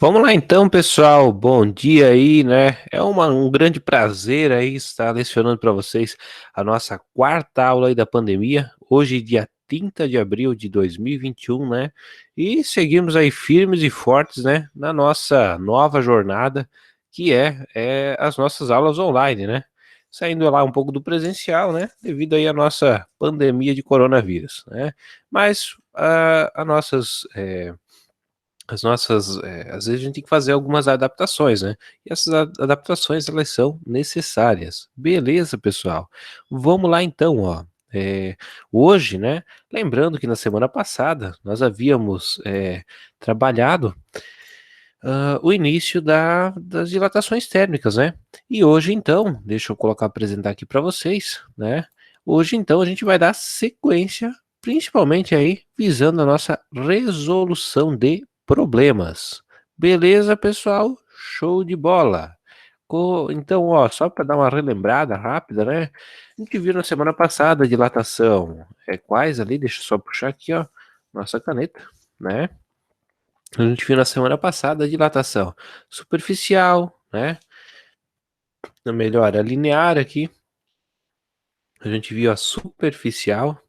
Vamos lá então, pessoal. Bom dia aí, né? Um grande prazer aí estar lecionando para vocês a nossa quarta aula aí da pandemia. Hoje, dia 30 de abril de 2021, né? E seguimos aí firmes e fortes, né? Na nossa nova jornada, que é as nossas aulas online, né? Saindo lá um pouco do presencial, né? Devido aí à nossa pandemia de coronavírus, né? Mas às vezes a gente tem que fazer algumas adaptações, né? E essas adaptações elas são necessárias. Beleza, pessoal? Vamos lá então, ó. Hoje, né? Lembrando que na semana passada nós havíamos trabalhado o início das dilatações térmicas, né? E hoje então, deixa eu apresentar aqui para vocês, né? Hoje então a gente vai dar sequência, principalmente aí visando a nossa resolução de problemas. Beleza, pessoal? Show de bola. Então, ó, só para dar uma relembrada rápida, né? A gente viu na semana passada a dilatação. Quais ali? Deixa eu só puxar aqui, ó, nossa caneta, né? A gente viu na semana passada a dilatação superficial, né? Melhor, a linear aqui. A gente viu a superficial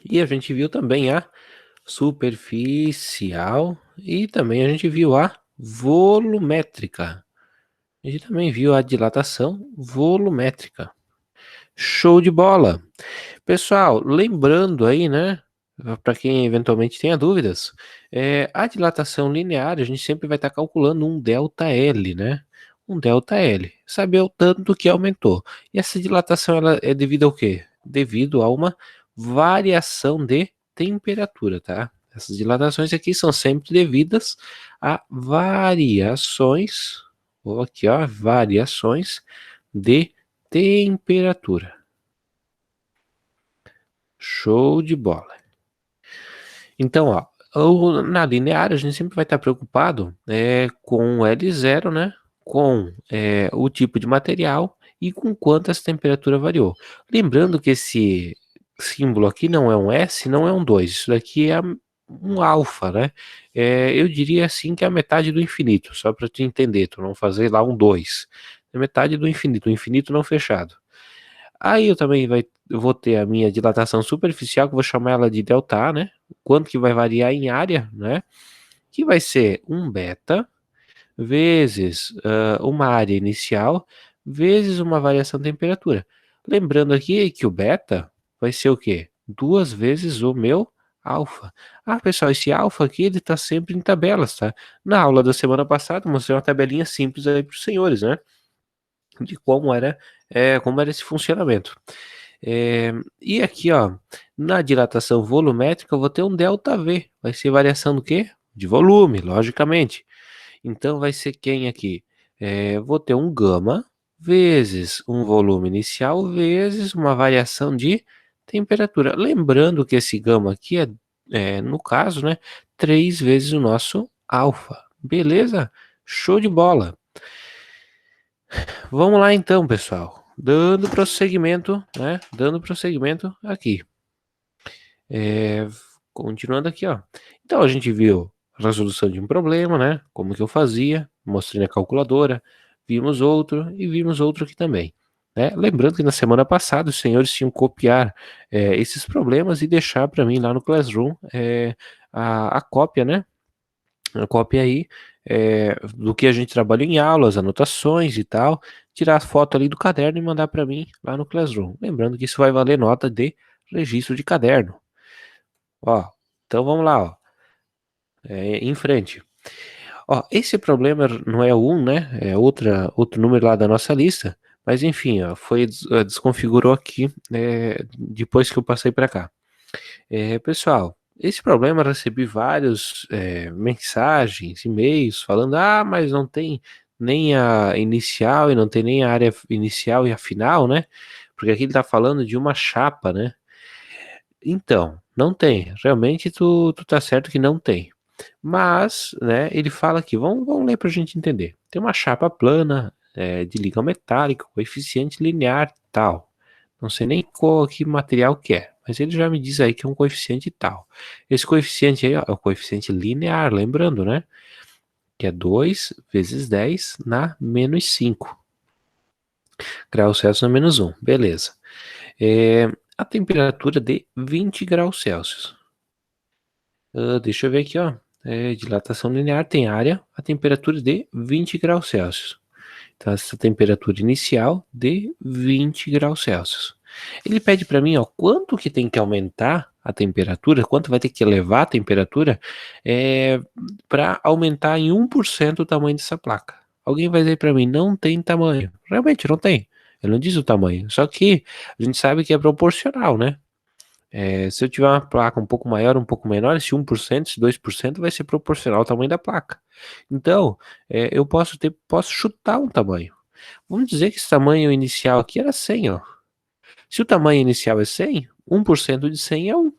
e a gente viu também a superficial e também a gente viu a volumétrica. A gente também viu a dilatação volumétrica. Show de bola. Pessoal, lembrando aí, né, para quem eventualmente tenha dúvidas, a dilatação linear, a gente sempre vai estar calculando um ΔL, né? Um ΔL, saber o tanto que aumentou. E essa dilatação ela é devido ao quê? Devido a uma variação de temperatura, tá? Essas dilatações aqui são sempre devidas a variações, ou aqui ó, variações de temperatura. Show de bola. Então, ó, na linear a gente sempre vai estar preocupado com o L0, né? Com o tipo de material e com quanto essa temperatura variou. Lembrando que esse símbolo aqui não é um S, não é um 2. Isso daqui é um alfa, né? Eu diria assim que é a metade do infinito, só para te entender, tu não fazer lá um 2. É metade do infinito, o infinito não fechado. Aí eu vou ter a minha dilatação superficial, que eu vou chamar ela de ΔA, né? Quanto que vai variar em área, né? Que vai ser um beta vezes uma área inicial vezes uma variação de temperatura. Lembrando aqui que o beta vai ser o quê? Duas vezes o meu alfa. Ah, pessoal, esse alfa aqui ele tá sempre em tabelas, tá? Na aula da semana passada eu mostrei uma tabelinha simples aí para os senhores, né? De como era esse funcionamento. E aqui, ó, na dilatação volumétrica, eu vou ter um ΔV. Vai ser variação do quê? De volume, logicamente. Então, vai ser quem aqui? Vou ter um gama vezes um volume inicial vezes uma variação de temperatura. Lembrando que esse gama aqui no caso, né, 3 vezes o nosso alfa. Beleza? Show de bola. Vamos lá então, pessoal. Dando prosseguimento, né? Dando prosseguimento aqui. Continuando aqui, ó. Então a gente viu a resolução de um problema, né? Como que eu fazia, mostrei na calculadora, vimos outro e vimos outro aqui também. Né? Lembrando que na semana passada os senhores tinham que copiar esses problemas e deixar para mim lá no Classroom a cópia, né? A cópia aí do que a gente trabalhou em aula, as anotações e tal, tirar a foto ali do caderno e mandar para mim lá no Classroom. Lembrando que isso vai valer nota de registro de caderno. Ó, então vamos lá, ó, em frente. Ó, esse problema não é o 1, né? É outro número lá da nossa lista, mas enfim, ó, desconfigurou aqui depois que eu passei para cá. Pessoal, esse problema eu recebi vários mensagens, e-mails falando, mas não tem nem a inicial e não tem nem a área inicial e a final, né? Porque aqui ele tá falando de uma chapa, né? Então, não tem. Realmente tu tá certo que não tem. Mas, né, ele fala aqui, vamos ler pra gente entender. Tem uma chapa plana, de liga metálico, coeficiente linear, tal. Não sei nem qual que material que é, mas ele já me diz aí que é um coeficiente tal. Esse coeficiente aí, ó, é o coeficiente linear, lembrando, né? Que é 2 vezes 10 na menos 5 graus Celsius na menos 1, beleza. A temperatura de 20 graus Celsius. Deixa eu ver aqui, ó. Dilatação linear tem área, a temperatura de 20 graus Celsius. Então, essa temperatura inicial de 20 graus Celsius. Ele pede para mim, ó, quanto que tem que aumentar a temperatura, quanto vai ter que elevar a temperatura para aumentar em 1% o tamanho dessa placa. Alguém vai dizer para mim, não tem tamanho. Realmente, não tem. Ele não diz o tamanho. Só que a gente sabe que é proporcional, né? Se eu tiver uma placa um pouco maior, um pouco menor, esse 1%, esse 2% vai ser proporcional ao tamanho da placa. Então, eu posso chutar um tamanho. Vamos dizer que esse tamanho inicial aqui era 100, ó. Se o tamanho inicial é 100, 1% de 100 é 1.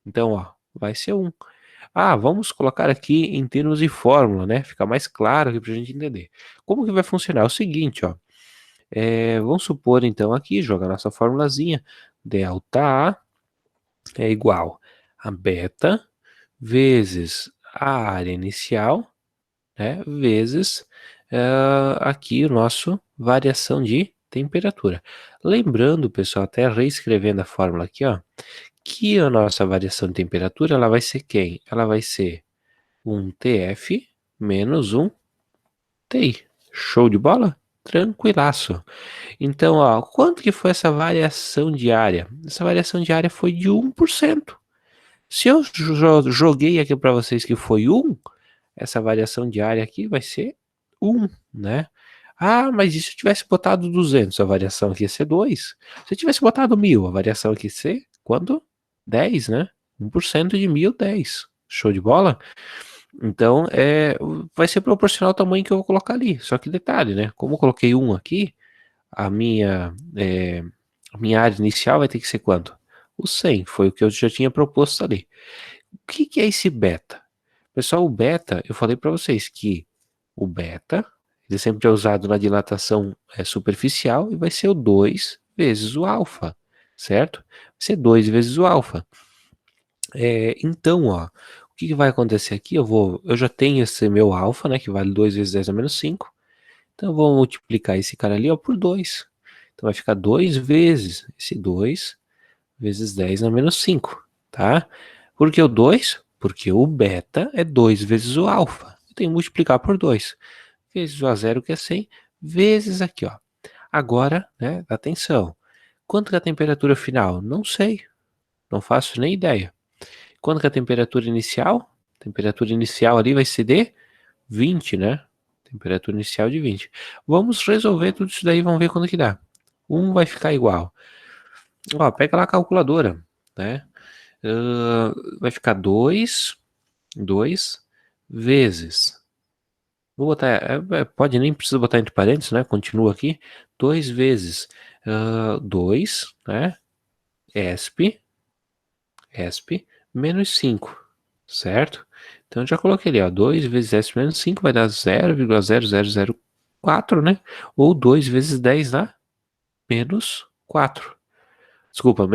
Então, ó, vai ser 1. Vamos colocar aqui em termos de fórmula, né? Fica mais claro aqui pra gente entender. Como que vai funcionar? É o seguinte, ó. Vamos supor, então, aqui, jogar nossa formulazinha. Delta A é igual a beta vezes a área inicial, né, vezes aqui o nosso variação de temperatura. Lembrando, pessoal, até reescrevendo a fórmula aqui, ó, que a nossa variação de temperatura, ela vai ser quem? Ela vai ser um TF menos um TI. Show de bola? Tranquilaço. Então, ó, quanto que foi essa variação diária? Essa variação diária foi de 1%. Se eu joguei aqui para vocês que foi 1, essa variação diária aqui vai ser 1, né? Mas e se eu tivesse botado 200, a variação aqui ia ser 2. Se eu tivesse botado 1000, a variação aqui ia ser quanto? 10, né? 1% de 1000, 10. Show de bola? Então, vai ser proporcional ao tamanho que eu vou colocar ali. Só que detalhe, né? Como eu coloquei 1 aqui, a minha, a minha área inicial vai ter que ser quanto? O 100, foi o que eu já tinha proposto ali. O que que é esse beta? Pessoal, o beta, eu falei para vocês que o beta, ele sempre é usado na dilatação superficial e vai ser o 2 vezes o alfa, certo? Vai ser 2 vezes o alfa. Então, ó, o que que vai acontecer aqui? Eu já tenho esse meu alfa, né, que vale 2 vezes 10 a menos 5. Então, eu vou multiplicar esse cara ali, ó, por 2. Então, vai ficar 2 vezes esse 2 vezes 10 a menos 5, tá? Por que o 2? Porque o beta é 2 vezes o alfa. Eu tenho que multiplicar por 2. Vezes o A0, que é 100, vezes aqui, ó. Agora, né, atenção. Quanto que é a temperatura final? Não sei. Não faço nem ideia. Quanto que é a temperatura inicial? A temperatura inicial ali vai ser de 20, né? Temperatura inicial de 20. Vamos resolver tudo isso daí, vamos ver quando que dá. 1 vai ficar igual. Ó, pega lá a calculadora, né? Vai ficar 2 vezes. Vou botar, pode nem precisa botar entre parênteses, né? Continua aqui. 2 vezes 2, né? ESP menos 5, certo? Então já coloquei ali, ó, 2 vezes ESP menos 5 vai dar 0,0004, né? Ou 2 vezes 10 dá menos 4. Desculpa,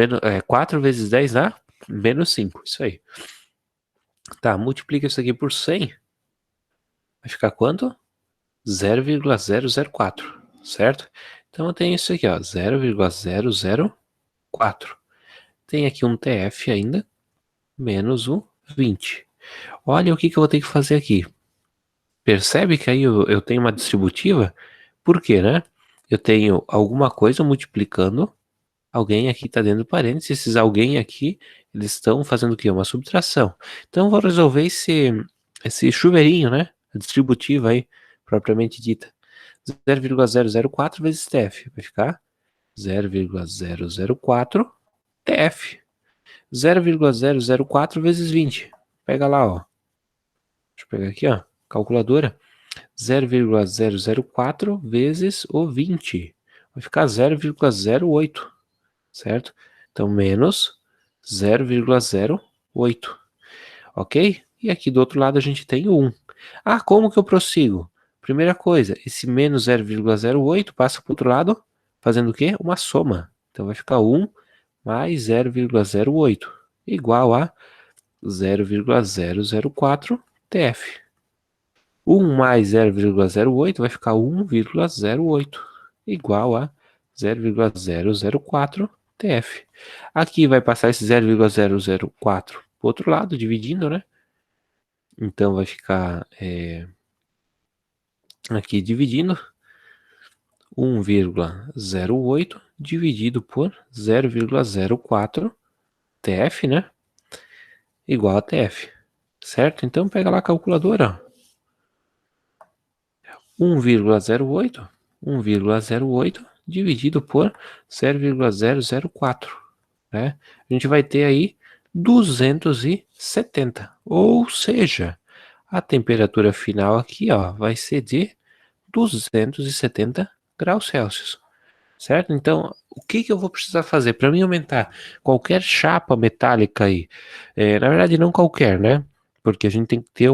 4 vezes 10 dá menos 5, isso aí. Tá, multiplica isso aqui por 100, vai ficar quanto? 0,004, certo? Então eu tenho isso aqui, ó, 0,004. Tem aqui um TF ainda, menos o 20. Olha o que que eu vou ter que fazer aqui. Percebe que aí eu tenho uma distributiva? Por quê, né? Eu tenho alguma coisa multiplicando, alguém aqui está dentro do parênteses, esses alguém aqui, eles estão fazendo o quê? Uma subtração. Então eu vou resolver esse chuveirinho, né? A distributiva aí, propriamente dita. 0,004 vezes TF, vai ficar 0,004 TF. 0,004 vezes 20. Pega lá, ó. Deixa eu pegar aqui, ó. Calculadora. 0,004 vezes o 20. Vai ficar 0,08, certo? Então, menos 0,08, ok? E aqui do outro lado a gente tem o 1. Como que eu prossigo? Primeira coisa, esse menos 0,08 passa para o outro lado, fazendo o quê? Uma soma. Então vai ficar 1 mais 0,08 igual a 0,004 TF. 1 mais 0,08 vai ficar 1,08 igual a 0,004 TF. Aqui vai passar esse 0,004 para o outro lado, dividindo, né? Então vai ficar aqui dividindo 1,08 dividido por 0,04 TF, né? Igual a TF, certo? Então pega lá a calculadora, 1,08 dividido por 0,004, né? A gente vai ter aí 270, ou seja, a temperatura final aqui, ó, vai ser de 270 graus Celsius, certo? Então, o que eu vou precisar fazer para mim aumentar qualquer chapa metálica aí? Na verdade, não qualquer, né? Porque a gente tem que ter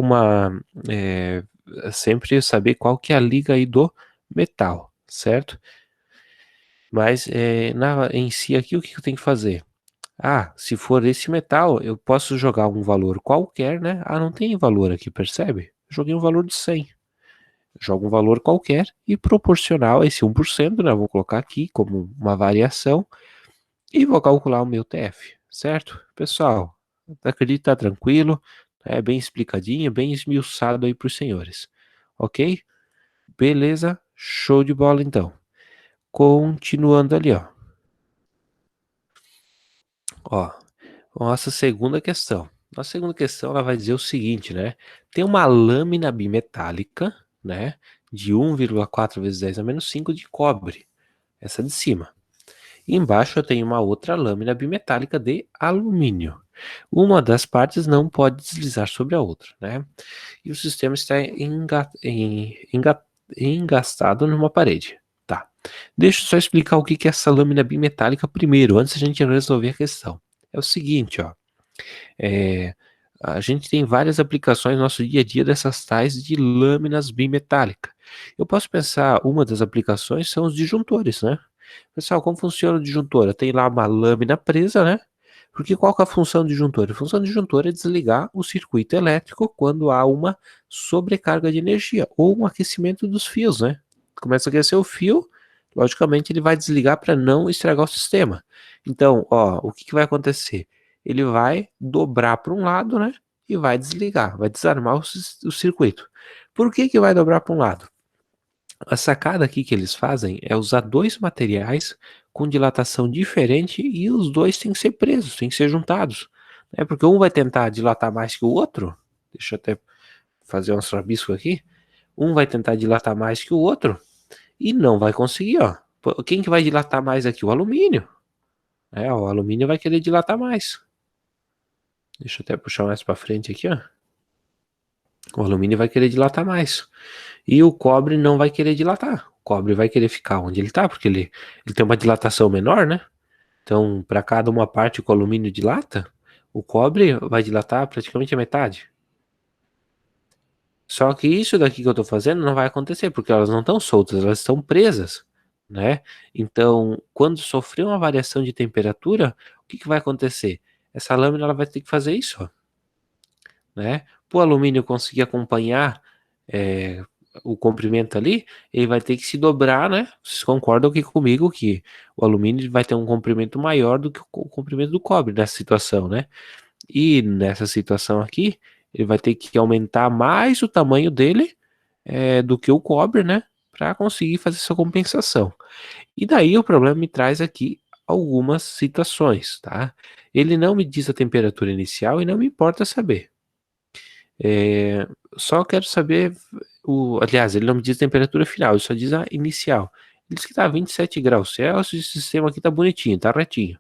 sempre saber qual que é a liga aí do metal, certo? Mas em si aqui, o que eu tenho que fazer? Ah, se for esse metal, eu posso jogar um valor qualquer, né? Ah, não tem valor aqui, percebe? Joguei um valor de 100. Jogo um valor qualquer e proporcional a esse 1%, né? Vou colocar aqui como uma variação e vou calcular o meu TF, certo? Pessoal, acredito que tá tranquilo, é bem explicadinho, bem esmiuçado aí para os senhores, ok? Beleza, show de bola então. Continuando ali, ó. Ó, nossa segunda questão. Nossa segunda questão ela vai dizer o seguinte, né? Tem uma lâmina bimetálica, né? De 1,4 vezes 10 a menos 5 de cobre. Essa de cima. E embaixo eu tenho uma outra lâmina bimetálica de alumínio. Uma das partes não pode deslizar sobre a outra, né? E o sistema está engastado numa parede. Tá. Deixa eu só explicar o que é essa lâmina bimetálica primeiro, antes de a gente resolver a questão. É o seguinte, ó. É, a gente tem várias aplicações no nosso dia a dia dessas tais de lâminas bimetálicas. Eu posso pensar, uma das aplicações são os disjuntores, né? Pessoal, como funciona o disjuntor? Tem lá uma lâmina presa, né? Porque qual que é a função do disjuntor? A função do disjuntor é desligar o circuito elétrico quando há uma sobrecarga de energia ou um aquecimento dos fios, né? Começa a aquecer o fio, logicamente ele vai desligar para não estragar o sistema. Então, ó, o que vai acontecer? Ele vai dobrar para um lado, né? E vai desligar, vai desarmar o circuito. Por que vai dobrar para um lado? A sacada aqui que eles fazem é usar dois materiais com dilatação diferente e os dois têm que ser presos, têm que ser juntados, né? Porque um vai tentar dilatar mais que o outro. Deixa eu até fazer um rabisco aqui. Um vai tentar dilatar mais que o outro e não vai conseguir, ó. Quem que vai dilatar mais aqui? O alumínio. O alumínio vai querer dilatar mais. Deixa eu até puxar mais para frente aqui, ó. O alumínio vai querer dilatar mais. E o cobre não vai querer dilatar. O cobre vai querer ficar onde ele está, porque ele tem uma dilatação menor, né? Então, para cada uma parte que o alumínio dilata, o cobre vai dilatar praticamente a metade. Só que isso daqui que eu estou fazendo não vai acontecer, porque elas não estão soltas, elas estão presas, né? Então, quando sofrer uma variação de temperatura, o que vai acontecer? Essa lâmina ela vai ter que fazer isso, ó, né? Para o alumínio conseguir acompanhar é, o comprimento ali, ele vai ter que se dobrar, né? Vocês concordam aqui comigo que o alumínio vai ter um comprimento maior do que o comprimento do cobre nessa situação, né? E nessa situação aqui, ele vai ter que aumentar mais o tamanho dele do que o cobre, né? Para conseguir fazer essa compensação. E daí o problema me traz aqui algumas situações, tá? Ele não me diz a temperatura inicial e não me importa saber. Só quero saber aliás, ele não me diz a temperatura final, ele só diz a inicial. Ele diz que tá 27 graus Celsius e o sistema aqui tá bonitinho, tá retinho.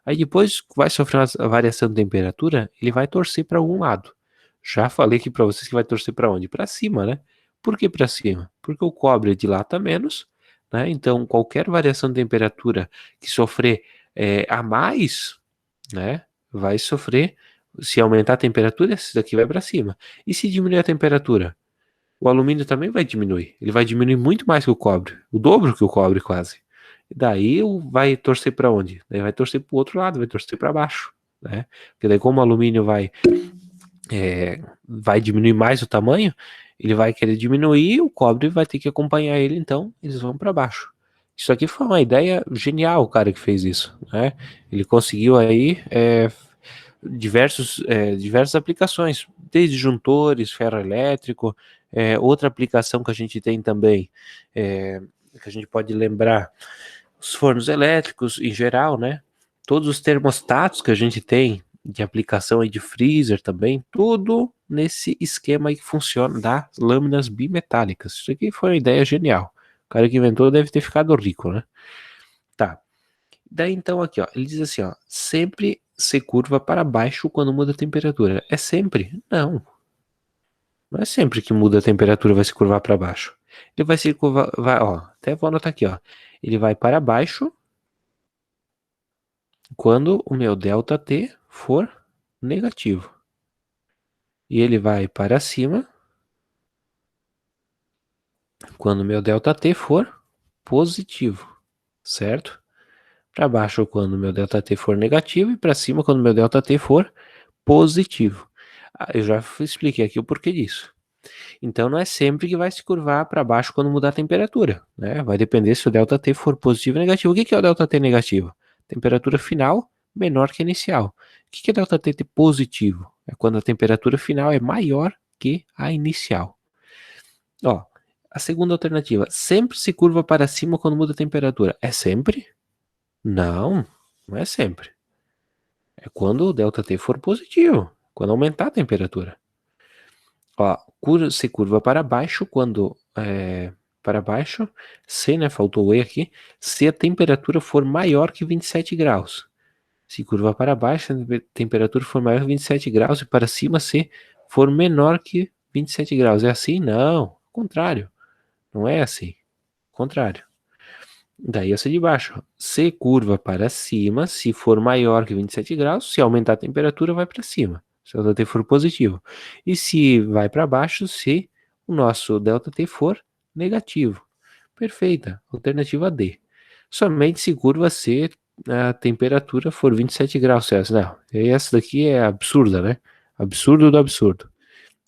Aí depois vai sofrer uma variação de temperatura, ele vai torcer para algum lado. Já falei aqui para vocês que vai torcer para onde? Para cima, né? Por que para cima? Porque o cobre dilata menos, né? Então qualquer variação de temperatura que sofrer a mais, né? Vai sofrer. Se aumentar a temperatura, esse daqui vai para cima. E se diminuir a temperatura? O alumínio também vai diminuir. Ele vai diminuir muito mais que o cobre. O dobro que o cobre, quase. Daí vai torcer para onde? Daí vai torcer para o outro lado, vai torcer para baixo, né? Porque daí como o alumínio vai diminuir mais o tamanho, ele vai querer diminuir, o cobre vai ter que acompanhar ele, então eles vão para baixo. Isso aqui foi uma ideia genial, o cara que fez isso, né? Ele conseguiu aí diversas aplicações, desde juntores, ferro elétrico, outra aplicação que a gente tem também, que a gente pode lembrar, os fornos elétricos em geral, né? Todos os termostatos que a gente tem de aplicação aí de freezer também, tudo nesse esquema aí que funciona das lâminas bimetálicas. Isso aqui foi uma ideia genial. O cara que inventou deve ter ficado rico, né? Tá. Daí então aqui, ó, ele diz assim, ó, sempre se curva para baixo quando muda a temperatura. É sempre? Não. Não é sempre que muda a temperatura vai se curvar para baixo. Ele vai se curvar, ó, até vou anotar aqui, ó. Ele vai para baixo quando o meu ΔT for negativo. E ele vai para cima quando o meu ΔT for positivo, certo? Para baixo quando o meu ΔT for negativo e para cima quando o meu ΔT for positivo. Eu já expliquei aqui o porquê disso. Então não é sempre que vai se curvar para baixo quando mudar a temperatura, né? Vai depender se o ΔT for positivo ou negativo. O que é o ΔT negativo? Temperatura final menor que a inicial. O que é ΔT positivo? É quando a temperatura final é maior que a inicial. Ó, a segunda alternativa, sempre se curva para cima quando muda a temperatura. É sempre? Não, não é sempre. É quando o ΔT for positivo, quando aumentar a temperatura. Ó, se curva para baixo quando para baixo, se, né, faltou o E aqui, se a temperatura for maior que 27 graus. Se curva para baixo, se a temperatura for maior que 27 graus e para cima se for menor que 27 graus. É assim? Não, contrário. Não é assim. Contrário. Daí essa de baixo. Se curva para cima, se for maior que 27 graus, se aumentar a temperatura, vai para cima. Se o ΔT for positivo. E se vai para baixo, se o nosso ΔT for negativo. Perfeita. Alternativa D. Somente se curva se a temperatura for 27 graus Celsius. Não, essa daqui é absurda, né? Absurdo do absurdo.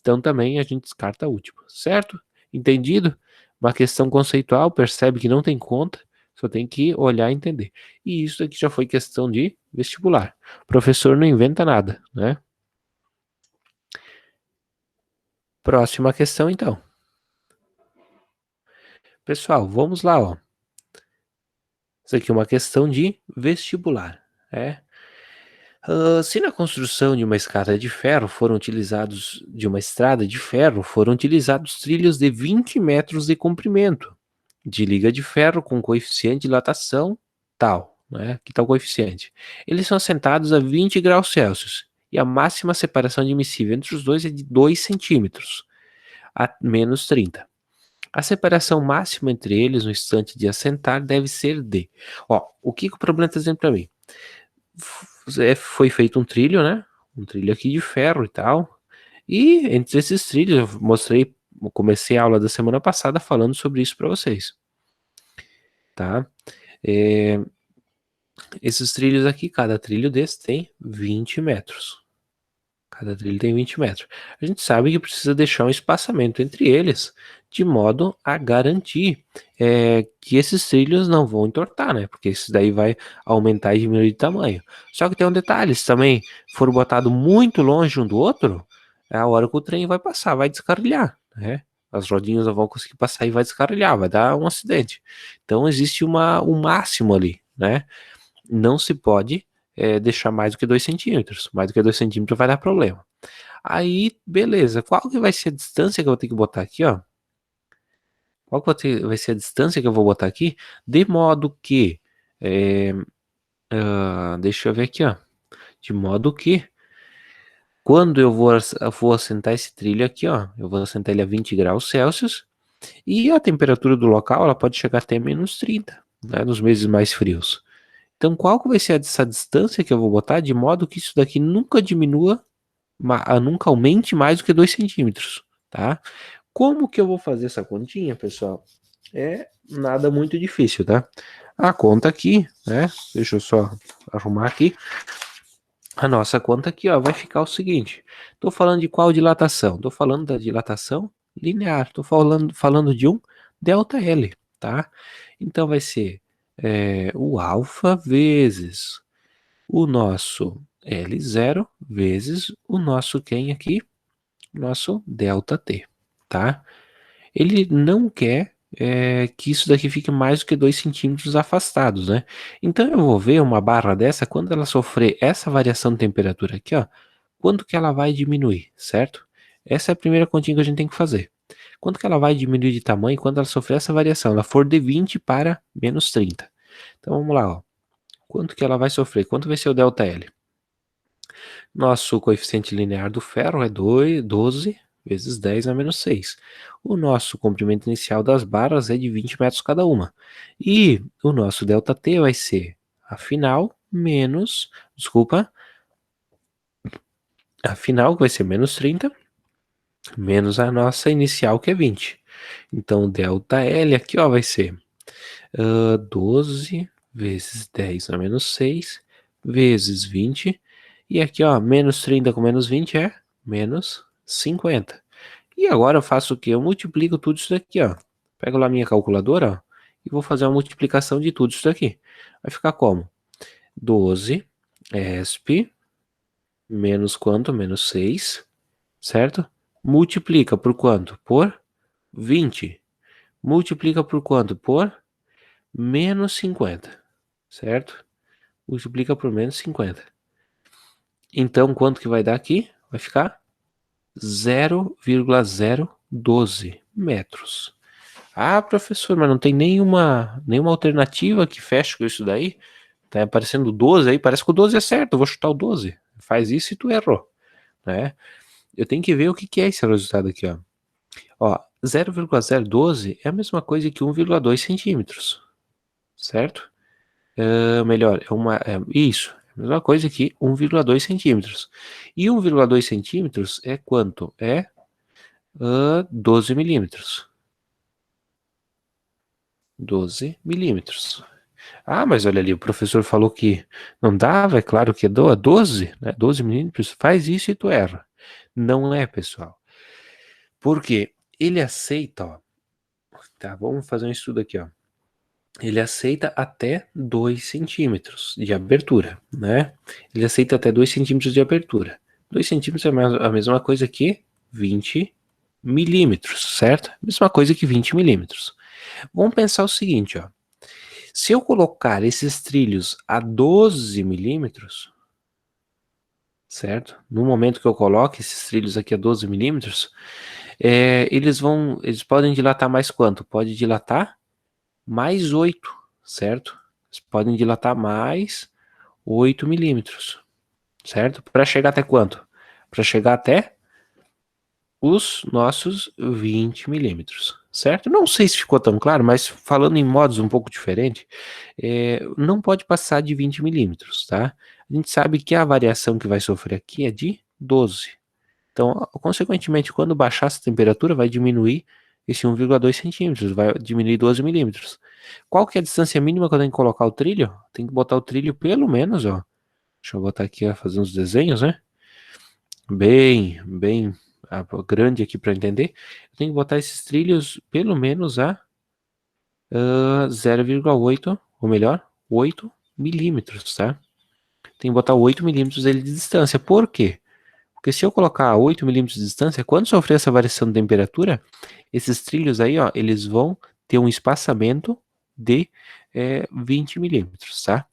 Então também a gente descarta a última, certo? Entendido? Uma questão conceitual, percebe que não tem conta, só tem que olhar e entender. E isso aqui já foi questão de vestibular. O professor não inventa nada, né? Próxima questão, então. Pessoal, vamos lá, ó. Isso aqui é uma questão de vestibular, né? Se na construção de uma escada de ferro foram utilizados de uma estrada de ferro, foram utilizados trilhos de 20 metros de comprimento, de liga de ferro com coeficiente de dilatação tal, né? Que tal coeficiente? Eles são assentados a 20 graus Celsius e a máxima separação admissível entre os dois é de 2 centímetros, a menos 30. A separação máxima entre eles no instante de assentar deve ser de. Ó, o que o problema está dizendo para mim? Foi feito um trilho, né? Um trilho aqui de ferro e tal. E entre esses trilhos, comecei a aula da semana passada falando sobre isso para vocês, tá? É, esses trilhos aqui, cada trilho desse tem 20 metros. Cada trilho tem 20 metros. A gente sabe que precisa deixar um espaçamento entre eles, de modo a garantir que esses trilhos não vão entortar, né? Porque isso daí vai aumentar e diminuir de tamanho. Só que tem um detalhe, se também for botado muito longe um do outro, é a hora que o trem vai passar, vai descarrilhar, né? As rodinhas não vão conseguir passar e vai descarrilhar, vai dar um acidente. Então existe um máximo ali, né? Não se pode deixar mais do que 2 centímetros. Mais do que 2 centímetros vai dar problema. Aí, beleza. Qual que vai ser a distância que eu vou ter que botar aqui, ó? Qual que vai ser a distância que eu vou botar aqui? De modo que... deixa eu ver aqui, ó. De modo que... Quando eu vou assentar esse trilho aqui, ó. Eu vou assentar ele a 20 graus Celsius. E a temperatura do local, ela pode chegar até menos 30, né? Nos meses mais frios. Então, qual que vai ser essa distância que eu vou botar de modo que isso daqui nunca diminua, nunca aumente mais do que 2 centímetros, tá? Como que eu vou fazer essa continha, pessoal? É nada muito difícil, tá? A conta aqui, né? Deixa eu só arrumar aqui. A nossa conta aqui, ó, vai ficar o seguinte. Estou falando de qual dilatação? Estou falando da dilatação linear. Estou falando de um ΔL, tá? Então vai ser o alfa vezes o nosso L0 vezes o nosso quem aqui? Nosso ΔT, tá? Ele não quer que isso daqui fique mais do que 2 centímetros afastados, né? Então eu vou ver uma barra dessa, quando ela sofrer essa variação de temperatura aqui, ó, quanto que ela vai diminuir, certo? Essa é a primeira continha que a gente tem que fazer. Quanto que ela vai diminuir de tamanho quando ela sofrer essa variação? Ela for de 20 para menos 30. Então vamos lá, ó. Quanto que ela vai sofrer? Quanto vai ser o ΔL? Nosso coeficiente linear do ferro é 12 vezes 10 a menos 6. O nosso comprimento inicial das barras é de 20 metros cada uma. E o nosso ΔT vai ser a final menos, desculpa, a final que vai ser menos 30, menos a nossa inicial que é 20. Então, ΔL aqui ó, vai ser 12 vezes 10 a menos 6 vezes 20. E aqui, ó, menos 30 com menos 20 é menos 50. E agora eu faço o quê? Eu multiplico tudo isso daqui, ó. Pego lá minha calculadora, ó, e vou fazer uma multiplicação de tudo isso daqui. Vai ficar como? 12 ESP menos quanto? Menos 6, certo? Multiplica por quanto? Por 20. Multiplica por quanto? Por menos 50, certo? Multiplica por menos 50. Então, quanto que vai dar aqui? Vai ficar 0,012 metros. Ah, professor, mas não tem nenhuma alternativa que feche com isso daí? Tá aparecendo 12 aí, parece que o 12 é certo, eu vou chutar o 12. Faz isso e tu errou, né? Eu tenho que ver o que que é esse resultado aqui, ó. Ó, 0,012 é a mesma coisa que 1,2 centímetros, certo? Melhor, isso, é a mesma coisa que 1,2 centímetros. E 1,2 centímetros é quanto? É 12 milímetros. 12 milímetros. Ah, mas olha ali, o professor falou que não dava, é claro que é 12, né? 12 milímetros, faz isso e tu erra. Não é, pessoal. Porque ele aceita, ó. Tá, vamos fazer um estudo aqui, ó. Ele aceita até 2 centímetros de abertura, né? Ele aceita até 2 centímetros de abertura. 2 centímetros é a mesma coisa que 20 milímetros, certo? Mesma coisa que 20 milímetros. Vamos pensar o seguinte, ó. Se eu colocar esses trilhos a 12 milímetros, certo? No momento que eu coloco esses trilhos aqui a 12 milímetros, eles podem dilatar mais quanto? Pode dilatar mais 8, certo? Eles podem dilatar mais 8 milímetros, certo? Para chegar até quanto? Para chegar até os nossos 20 milímetros, certo? Não sei se ficou tão claro, mas falando em modos um pouco diferente, não pode passar de 20 milímetros, tá? A gente sabe que a variação que vai sofrer aqui é de 12. Então, consequentemente, quando baixar essa temperatura, vai diminuir esse 1,2 centímetros, vai diminuir 12 milímetros. Qual que é a distância mínima que eu tenho que colocar o trilho? Tem que botar o trilho pelo menos, ó. Deixa eu botar aqui, ó, fazer uns desenhos, né? Bem grande aqui para entender. Eu tenho que botar esses trilhos pelo menos a 0,8, ou melhor, 8 milímetros, tá? Tem que botar 8 milímetros dele de distância. Por quê? Porque se eu colocar 8 milímetros de distância, quando sofrer essa variação de temperatura, esses trilhos aí, ó, eles vão ter um espaçamento de 20 milímetros, tá?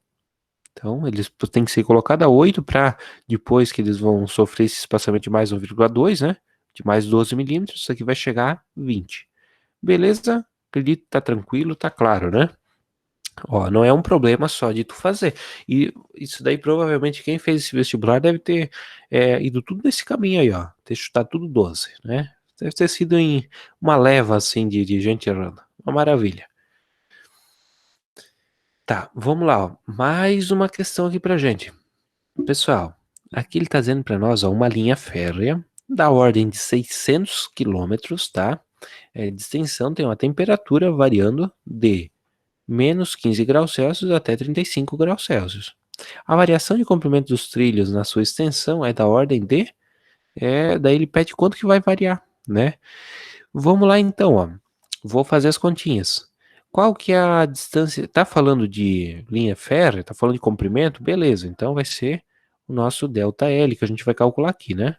Então, eles têm que ser colocados a 8 para depois que eles vão sofrer esse espaçamento de mais 1,2, né? De mais 12 milímetros, isso aqui vai chegar a 20. Beleza? Acredito que tá tranquilo, tá claro, né? Ó, não é um problema só de tu fazer. E isso daí provavelmente quem fez esse vestibular deve ter ido tudo nesse caminho aí, ó. Ter chutado tudo 12, né? Deve ter sido em uma leva assim de gente errando. Uma maravilha. Tá, vamos lá, ó. Mais uma questão aqui pra gente. Pessoal, aqui ele tá dizendo pra nós, ó, uma linha férrea da ordem de 600 quilômetros, tá? De extensão, tem uma temperatura variando de menos 15 graus Celsius até 35 graus Celsius. A variação de comprimento dos trilhos na sua extensão é da ordem de, daí ele pede quanto que vai variar, né? Vamos lá então, ó. Vou fazer as continhas. Qual que é a distância? Tá falando de linha férrea? Tá falando de comprimento? Beleza, então vai ser o nosso ΔL que a gente vai calcular aqui, né?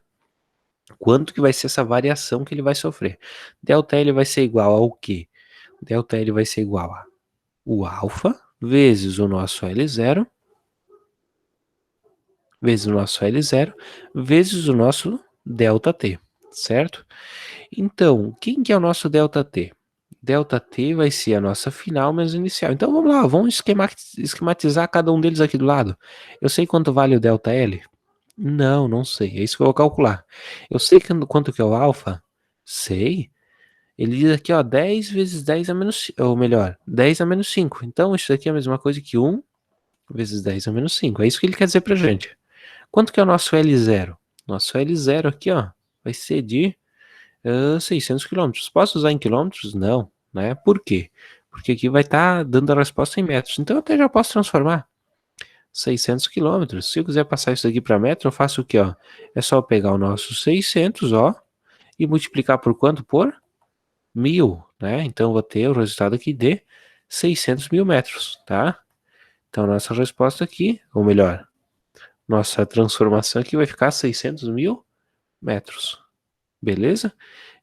Quanto que vai ser essa variação que ele vai sofrer? ΔL vai ser igual ao quê? ΔL vai ser igual a o alfa vezes o nosso L0 vezes o nosso L0 vezes o nosso ΔT, certo? Então, quem que é o nosso ΔT? ΔT vai ser a nossa final menos inicial. Então vamos lá, vamos esquematizar cada um deles aqui do lado. Eu sei quanto vale o ΔL? Não, não sei. É isso que eu vou calcular. Eu sei quanto que é o alfa? Sei. Ele diz aqui, ó, 10 vezes 10 a menos, ou melhor, 10 a menos 5. Então isso aqui é a mesma coisa que 1 vezes 10 a menos 5. É isso que ele quer dizer pra gente. Quanto que é o nosso L0? Nosso L0 aqui, ó, vai ser de 600 quilômetros. Posso usar em quilômetros? Não, né? Por quê? Porque aqui vai estar dando a resposta em metros. Então eu até já posso transformar 600 quilômetros. Se eu quiser passar isso aqui para metro, eu faço o quê, ó? É só pegar o nosso 600, ó, e multiplicar por quanto? Por 1000, né? Então eu vou ter o resultado aqui de 600 mil metros, tá? Então nossa resposta aqui, ou melhor, nossa transformação aqui vai ficar 600 mil metros, beleza?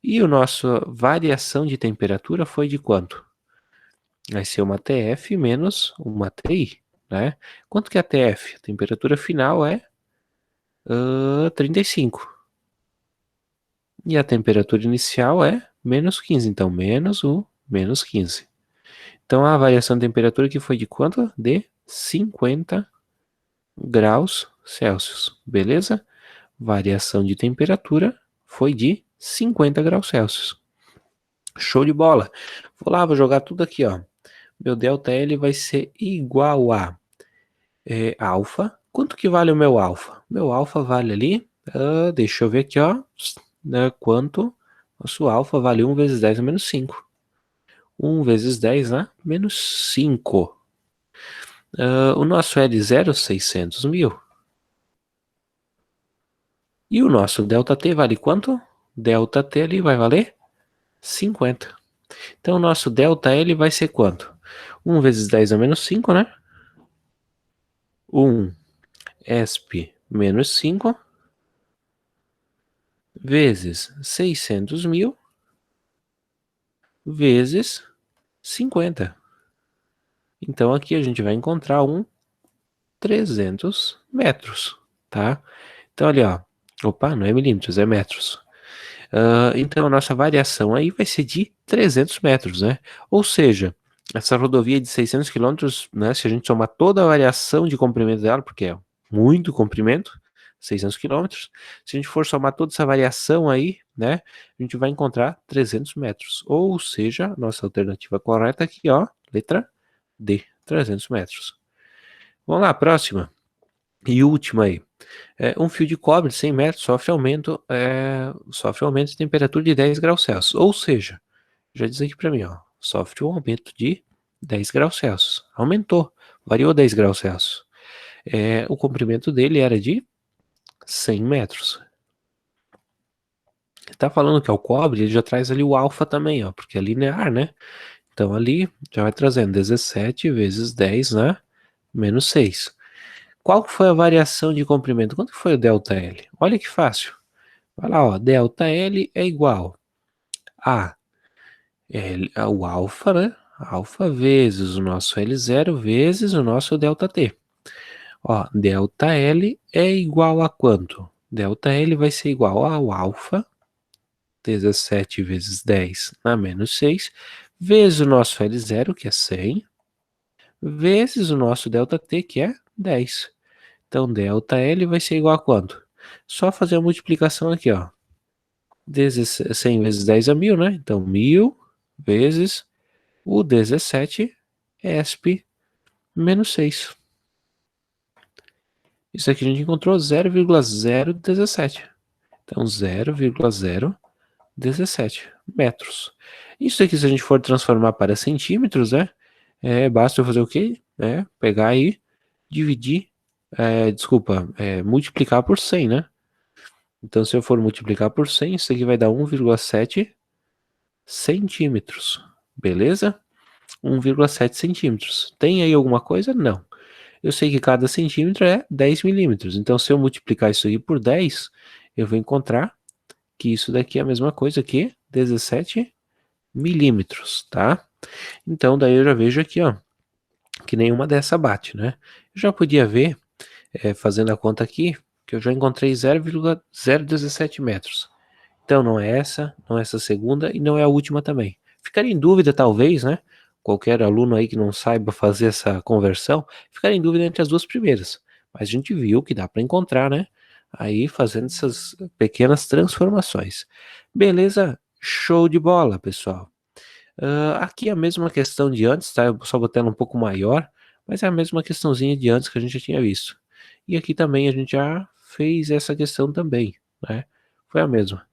E o nosso variação de temperatura foi de quanto? Vai ser uma TF menos uma TI, né? Quanto que é a TF? A temperatura final é 35. E a temperatura inicial é menos 15, então menos o menos 15. Então a variação de temperatura aqui foi de quanto? De 50 graus Celsius, beleza? Variação de temperatura foi de 50 graus Celsius. Show de bola. Vou lá, vou jogar tudo aqui, ó. Meu ΔL vai ser igual a alfa. Quanto que vale o meu alfa? Meu alfa vale ali, deixa eu ver aqui, ó. Quanto? Nosso alfa vale 1 vezes 10 a menos 5. 1 vezes 10 a menos 5. O nosso L0, 600 mil. E o nosso ΔT vale quanto? ΔT ali vai valer 50. Então o nosso ΔL vai ser quanto? 1 vezes 10 a menos 5, né? 1 ESP menos 5 vezes 600 mil vezes 50. Então aqui a gente vai encontrar 300 metros, tá? Então ali, ó. Opa, não é milímetros, é metros. Então a nossa variação aí vai ser de 300 metros, né? Ou seja, essa rodovia de 600 quilômetros, né? Se a gente somar toda a variação de comprimento dela, porque é muito comprimento, 600 quilômetros, se a gente for somar toda essa variação aí, né? A gente vai encontrar 300 metros. Ou seja, nossa alternativa correta aqui, ó, letra D, 300 metros. Vamos lá, próxima. E última aí. Um fio de cobre de 100 metros sofre aumento de temperatura de 10 graus Celsius. Ou seja, já diz aqui para mim, ó, sofre um aumento de 10 graus Celsius. Aumentou, variou 10 graus Celsius. O comprimento dele era de 100 metros. Está falando que é o cobre, ele já traz ali o alfa também, ó, porque é linear, né? Então ali já vai trazendo 17 vezes 10, né? Menos 6. Qual foi a variação de comprimento? Quanto foi o ΔL? Olha que fácil. Vai lá, ó, ΔL é igual a o alfa, né? Alfa vezes o nosso L0 vezes o nosso ΔT. Ó, ΔL é igual a quanto? ΔL vai ser igual ao alfa, 17 vezes 10 na menos 6, vezes o nosso L0, que é 100, vezes o nosso ΔT, que é 10. Então, ΔL vai ser igual a quanto? Só fazer a multiplicação aqui, ó. 100 vezes 10 é 1000, né? Então, 1000 vezes o 17 ESP menos 6. Isso aqui a gente encontrou 0,017. Então, 0,017 metros. Isso aqui, se a gente for transformar para centímetros, né? Basta eu fazer o quê? Pegar aí, dividir, multiplicar por 100, né? Então, se eu for multiplicar por 100, isso aqui vai dar 1,7 centímetros, beleza? 1,7 centímetros. Tem aí alguma coisa? Não. Eu sei que cada centímetro é 10 milímetros. Então, se eu multiplicar isso aqui por 10, eu vou encontrar que isso daqui é a mesma coisa que 17 milímetros, tá? Então, daí eu já vejo aqui, ó, que nenhuma dessa bate, né? Eu já podia ver, fazendo a conta aqui, que eu já encontrei 0,017 metros. Então, não é essa, não é essa segunda e não é a última também. Ficaria em dúvida, talvez, né? Qualquer aluno aí que não saiba fazer essa conversão, ficaria em dúvida entre as duas primeiras. Mas a gente viu que dá para encontrar, né? Aí fazendo essas pequenas transformações. Beleza? Show de bola, pessoal. Aqui é a mesma questão de antes, tá? Eu só botei ela um pouco maior, mas é a mesma questãozinha de antes que a gente já tinha visto. E aqui também a gente já fez essa questão também, né? Foi a mesma.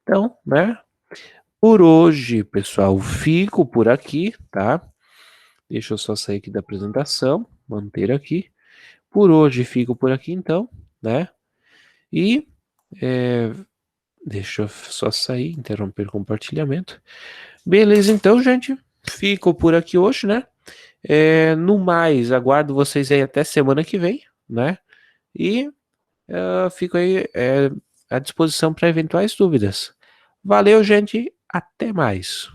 Então, né? Por hoje, pessoal, fico por aqui, tá? Deixa eu só sair aqui da apresentação, manter aqui. Por hoje fico por aqui, então, né? E é, deixa eu só sair, interromper o compartilhamento. Beleza, então, gente. Fico por aqui hoje, né? No mais, aguardo vocês aí até semana que vem, né? E fico aí à disposição para eventuais dúvidas. Valeu, gente. Até mais.